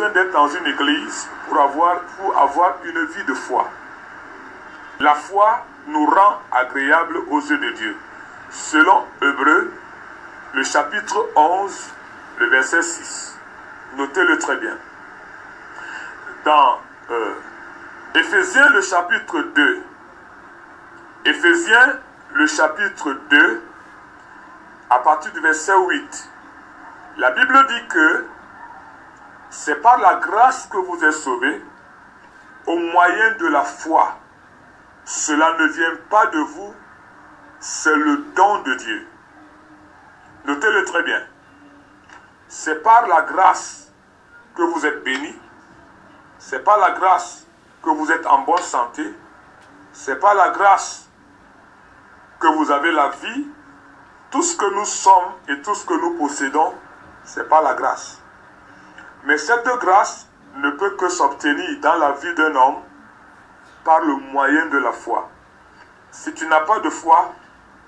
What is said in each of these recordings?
besoin d'être dans une église pour avoir une vie de foi. La foi nous rend agréables aux yeux de Dieu. Selon Hébreux, le chapitre 11, le verset 6. Notez-le très bien. Dans Éphésiens, le chapitre 2. Éphésiens, le chapitre 2, à partir du verset 8. La Bible dit que c'est par la grâce que vous êtes sauvés, au moyen de la foi. Cela ne vient pas de vous, c'est le don de Dieu. Notez-le très bien. C'est par la grâce que vous êtes bénis. C'est par la grâce que vous êtes en bonne santé. C'est par la grâce que vous avez la vie. Tout ce que nous sommes et tout ce que nous possédons, c'est par la grâce. Mais cette grâce ne peut que s'obtenir dans la vie d'un homme par le moyen de la foi. Si tu n'as pas de foi,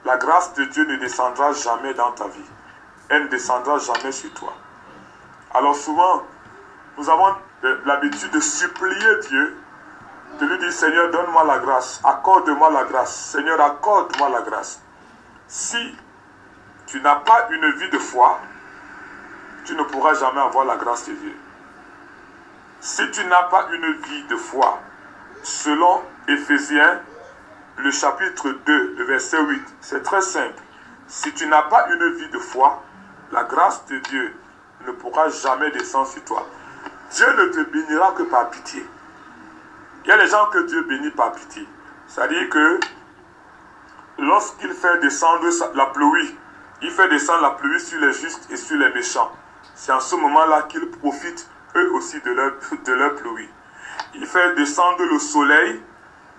la grâce de Dieu ne descendra jamais dans ta vie. Elle ne descendra jamais sur toi. Alors souvent, nous avons l'habitude de supplier Dieu, de lui dire, Seigneur, donne-moi la grâce, accorde-moi la grâce. Seigneur, accorde-moi la grâce. Si tu n'as pas une vie de foi, tu ne pourras jamais avoir la grâce de Dieu. Si tu n'as pas une vie de foi, selon Éphésiens, le chapitre 2, le verset 8, c'est très simple. Si tu n'as pas une vie de foi, la grâce de Dieu ne pourra jamais descendre sur toi. Dieu ne te bénira que par pitié. Il y a des gens que Dieu bénit par pitié. C'est-à-dire que lorsqu'il fait descendre la pluie, il fait descendre la pluie sur les justes et sur les méchants. C'est en ce moment-là qu'ils profitent eux aussi de leur pluie. Il fait descendre le soleil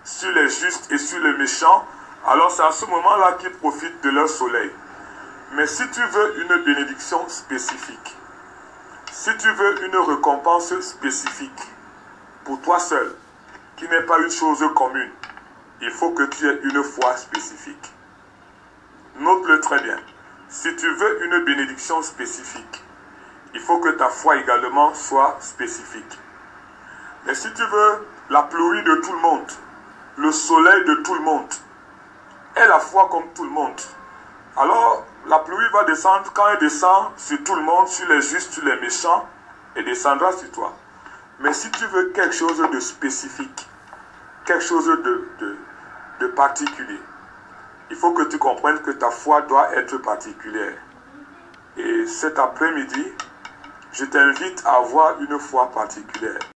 sur les justes et sur les méchants. Alors c'est à ce moment-là qu'ils profitent de leur soleil. Mais si tu veux une bénédiction spécifique, si tu veux une récompense spécifique pour toi seul, qui n'est pas une chose commune, il faut que tu aies une foi spécifique. Note-le très bien. Si tu veux une bénédiction spécifique, il faut que ta foi également soit spécifique. Mais si tu veux la pluie de tout le monde, le soleil de tout le monde, et la foi comme tout le monde, alors la pluie va descendre. Quand elle descend sur tout le monde, sur les justes, sur les méchants, elle descendra sur toi. Mais si tu veux quelque chose de spécifique, quelque chose de particulier, il faut que tu comprennes que ta foi doit être particulière. Et cet après-midi, je t'invite à avoir une foi particulière.